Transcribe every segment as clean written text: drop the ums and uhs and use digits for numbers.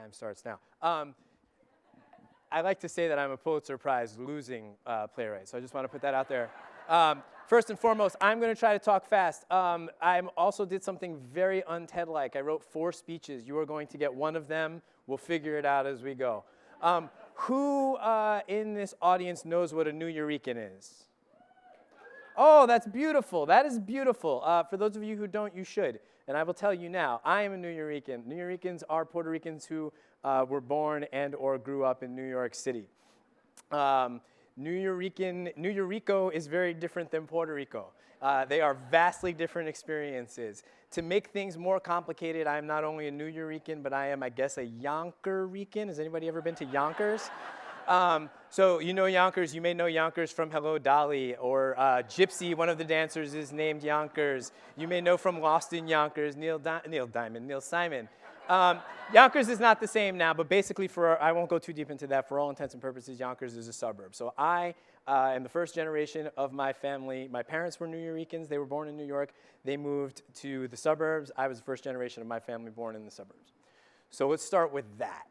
Time starts now. I like to say that I'm a Pulitzer Prize losing playwright, so I just want to put that out there. First and foremost, I'm going to try to talk fast. I also did something very un-TED-like. I wrote 4 speeches. You are going to get one of them. We'll figure it out as we go. Who in this audience knows what a Nuyorican is? Oh, that's beautiful. That is beautiful. For those of you who don't, you should. And I will tell you now, I am a Nuyorican. Nuyoricans are Puerto Ricans who were born and or grew up in New York City. Nuyorico is very different than Puerto Rico. They are vastly different experiences. To make things more complicated, I am not only a Nuyorican, but I am, I guess, a Yonkerican. Has anybody ever been to Yonkers? So you know Yonkers. You may know Yonkers from Hello, Dolly, or Gypsy. One of the dancers is named Yonkers. You may know from Lost in Yonkers, Neil Simon. Yonkers is not the same now, but basically, I won't go too deep into that. For all intents and purposes, Yonkers is a suburb. So I am the first generation of my family. My parents were Nuyoricans. They were born in New York. They moved to the suburbs. I was the first generation of my family born in the suburbs. So let's start with that.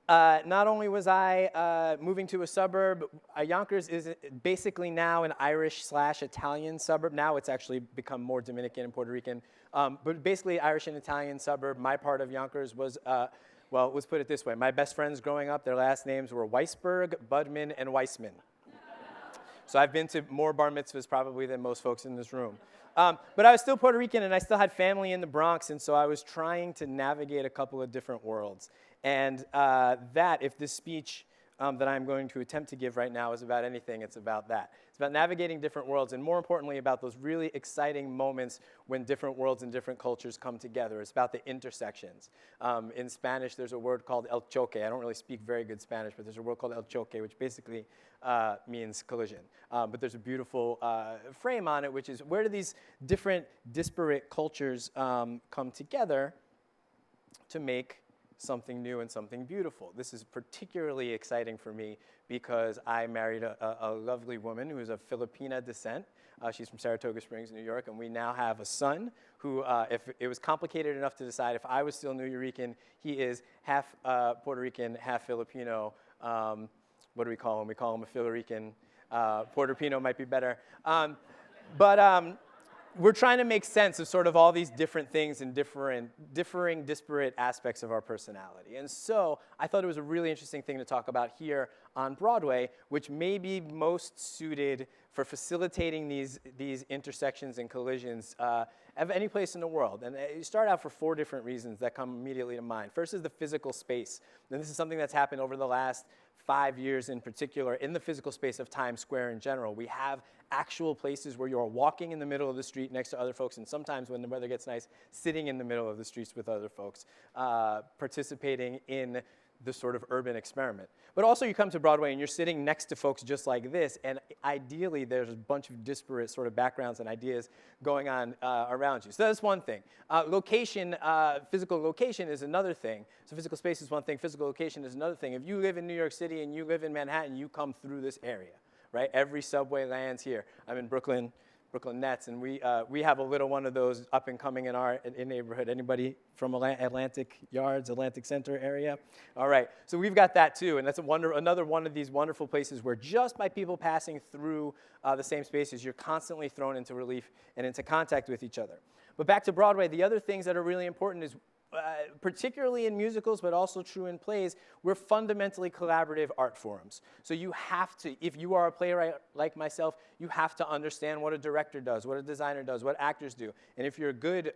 Not only was I moving to a suburb, Yonkers is basically now an Irish/Italian suburb. Now it's actually become more Dominican and Puerto Rican. But basically Irish and Italian suburb. My part of Yonkers was, well, let's put it this way. My best friends growing up, their last names were Weisberg, Budman, and Weissman. So I've been to more bar mitzvahs probably than most folks in this room. But I was still Puerto Rican, and I still had family in the Bronx, and so I was trying to navigate a couple of different worlds. And if this speech that I'm going to attempt to give right now is about anything, it's about that. It's about navigating different worlds, and more importantly, about those really exciting moments when different worlds and different cultures come together. It's about the intersections. In Spanish, there's a word called el choque. I don't really speak very good Spanish, but there's a word called el choque, which basically means collision. But there's a beautiful frame on it, which is where do these different disparate cultures come together to make something new and something beautiful. This is particularly exciting for me because I married a lovely woman who is of Filipina descent. She's from Saratoga Springs, New York, and we now have a son who, if it was complicated enough to decide if I was still Nuyorican, he is half Puerto Rican, half Filipino. What do we call him? We call him a Filorican. Puerto-Pino might be better. We're trying to make sense of sort of all these different things and differing, disparate aspects of our personality. And so I thought it was a really interesting thing to talk about here on Broadway, which may be most suited for facilitating these intersections and collisions of any place in the world. And you start out for 4 different reasons that come immediately to mind. First is the physical space. And this is something that's happened over the last 5 years in particular in the physical space of Times Square in general. We have actual places where you're walking in the middle of the street next to other folks, and sometimes when the weather gets nice, sitting in the middle of the streets with other folks, participating in the sort of urban experiment. But also you come to Broadway and you're sitting next to folks just like this, and ideally there's a bunch of disparate sort of backgrounds and ideas going on around you. So that's one thing. Physical location is another thing. So physical space is one thing, physical location is another thing. If you live in New York City and you live in Manhattan, you come through this area, right? Every subway lands here. I'm in Brooklyn Nets, and we have a little one of those up and coming in our neighborhood. Anybody from Atlantic Yards, Atlantic Center area? All right, so we've got that too, and that's another one of these wonderful places where just by people passing through the same spaces, you're constantly thrown into relief and into contact with each other. But back to Broadway, the other things that are really important is particularly in musicals, but also true in plays, we're fundamentally collaborative art forms. So you have to, if you are a playwright like myself, you have to understand what a director does, what a designer does, what actors do. And if you're a good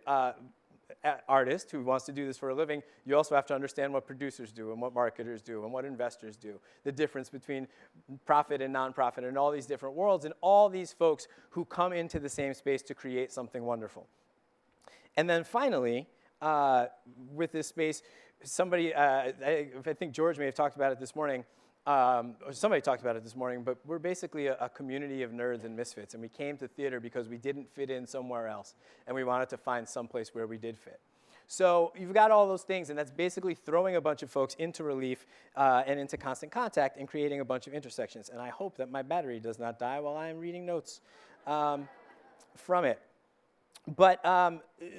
artist who wants to do this for a living, you also have to understand what producers do and what marketers do and what investors do, the difference between profit and nonprofit and all these different worlds and all these folks who come into the same space to create something wonderful. And then finally, with this space, somebody, I think George may have talked about it this morning, or somebody talked about it this morning, but we're basically a community of nerds and misfits, and we came to theater because we didn't fit in somewhere else, and we wanted to find some place where we did fit. So you've got all those things, and that's basically throwing a bunch of folks into relief and into constant contact and creating a bunch of intersections. And I hope that my battery does not die while I am reading notes from it.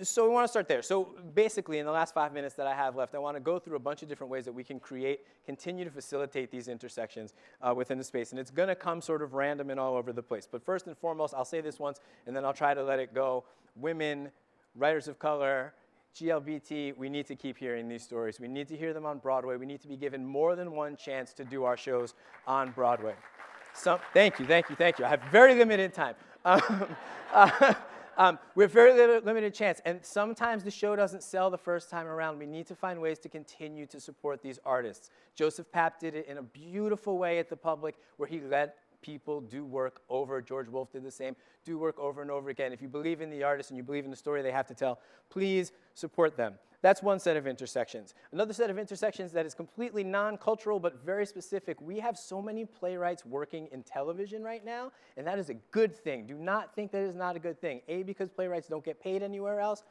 So we want to start there. So basically, in the last 5 minutes that I have left, I want to go through a bunch of different ways that we can continue to facilitate these intersections within the space. And it's going to come sort of random and all over the place. But first and foremost, I'll say this once, and then I'll try to let it go. Women, writers of color, GLBT, we need to keep hearing these stories. We need to hear them on Broadway. We need to be given more than one chance to do our shows on Broadway. Thank you. I have very limited time. We have very limited chance, and sometimes the show doesn't sell the first time around. We need to find ways to continue to support these artists. Joseph Papp did it in a beautiful way at the Public, where he let people do work over. George Wolfe did the same, do work over and over again. If you believe in the artist and you believe in the story they have to tell, please support them. That's one set of intersections. Another set of intersections that is completely non-cultural but very specific. We have so many playwrights working in television right now, and that is a good thing. Do not think that is not a good thing. A, because playwrights don't get paid anywhere else,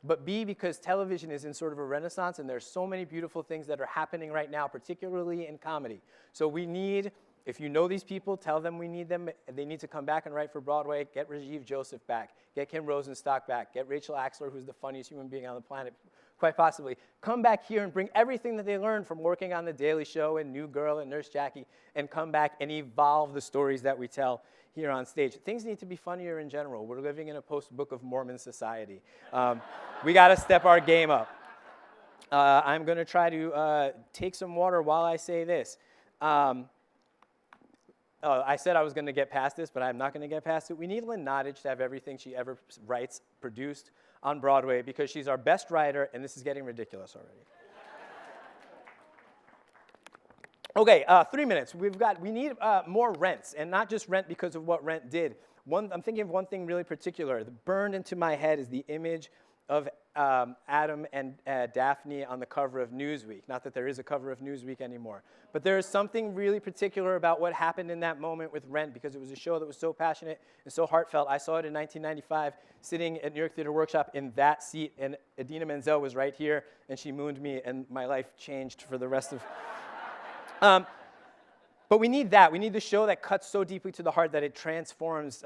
but B, because television is in sort of a renaissance, and there's so many beautiful things that are happening right now, particularly in comedy. So we need, if you know these people, tell them we need them. They need to come back and write for Broadway. Get Rajiv Joseph back. Get Kim Rosenstock back. Get Rachel Axler, who's the funniest human being on the planet, quite possibly. Come back here and bring everything that they learned from working on The Daily Show and New Girl and Nurse Jackie, and come back and evolve the stories that we tell here on stage. Things need to be funnier in general. We're living in a post-Book of Mormon society. We got to step our game up. I'm going to try to take some water while I say this. I said I was going to get past this, but I'm not going to get past it. We need Lynn Nottage to have everything she ever writes produced on Broadway, because she's our best writer, and this is getting ridiculous already. Okay, 3 minutes. We need more Rents, and not just Rent because of what Rent did. I'm thinking of one thing really particular. Burned into my head is the image of Adam and Daphne on the cover of Newsweek. Not that there is a cover of Newsweek anymore. But there is something really particular about what happened in that moment with Rent, because it was a show that was so passionate and so heartfelt. I saw it in 1995, sitting at New York Theater Workshop in that seat, and Idina Menzel was right here, and she mooned me, and my life changed for the rest of... But we need that. We need the show that cuts so deeply to the heart that it transforms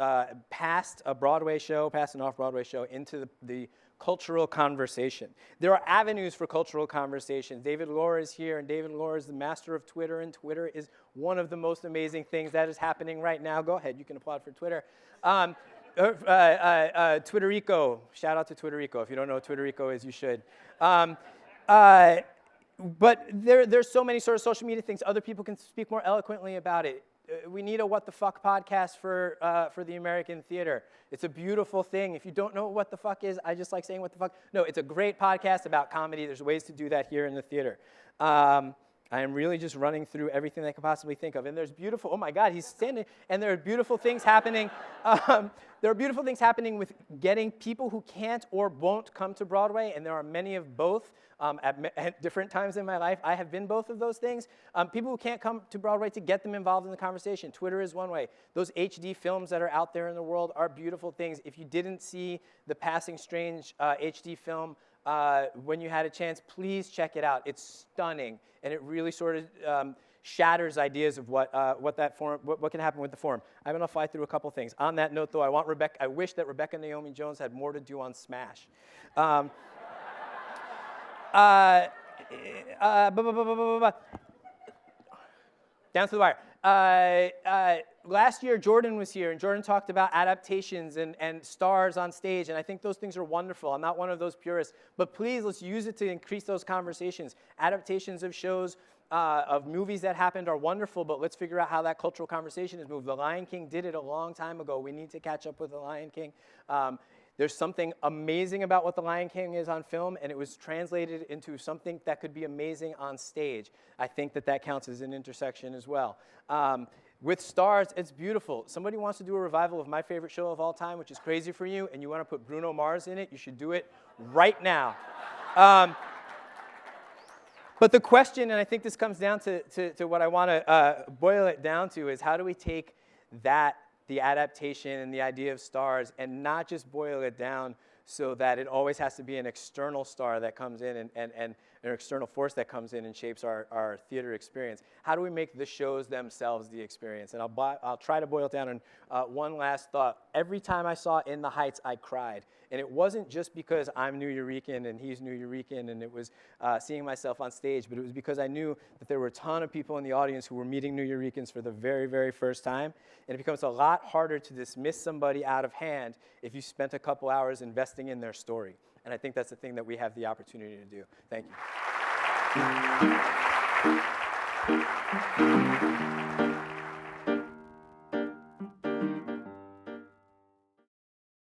past a Broadway show, past an off-Broadway show, into the cultural conversation. There are avenues for cultural conversations. David Lohr is here, and David Lohr is the master of Twitter, and Twitter is one of the most amazing things that is happening right now. Go ahead, you can applaud for Twitter. Twitterico, shout out to Twitterico. If you don't know what Twitterico is, you should. But there's so many sort of social media things. Other people can speak more eloquently about it. We need a What the Fuck podcast for the American theater. It's a beautiful thing. If you don't know what the fuck is, I just like saying what the fuck. No, it's a great podcast about comedy. There's ways to do that here in the theater. I am really just running through everything I could possibly think of. And there's beautiful, oh my God, he's standing. And there are beautiful things happening. There are beautiful things happening with getting people who can't or won't come to Broadway, and there are many of both. At different times in my life, I have been both of those things. People who can't come to Broadway, to get them involved in the conversation. Twitter is one way. Those HD films that are out there in the world are beautiful things. If you didn't see the Passing Strange HD film when you had a chance, please check it out. It's stunning, and it really sort of shatters ideas of what can happen with the form. I'm going to fly through a couple things. On that note, though, I wish that Rebecca Naomi Jones had more to do on Smash. Down to the wire. Last year, Jordan was here, and Jordan talked about adaptations and stars on stage, and I think those things are wonderful. I'm not one of those purists, but please, let's use it to increase those conversations. Adaptations of shows, of movies that happened are wonderful, but let's figure out how that cultural conversation is moved. The Lion King did it a long time ago. We need to catch up with The Lion King. There's something amazing about what The Lion King is on film, and it was translated into something that could be amazing on stage. I think that counts as an intersection as well. With Stars, it's beautiful. Somebody wants to do a revival of my favorite show of all time, which is Crazy for You, and you want to put Bruno Mars in it, you should do it right now. But the question, and I think this comes down to what I want to boil it down to, is how do we take the adaptation and the idea of stars, and not just boil it down so that it always has to be an external star that comes in and an external force that comes in and shapes our theater experience? How do we make the shows themselves the experience? And I'll try to boil it down on one last thought. Every time I saw In the Heights, I cried. And it wasn't just because I'm Nuyorican and he's Nuyorican and it was seeing myself on stage, but it was because I knew that there were a ton of people in the audience who were meeting Nuyorican for the very, very first time. And it becomes a lot harder to dismiss somebody out of hand if you spent a couple hours investing in their story. And I think that's the thing that we have the opportunity to do. Thank you.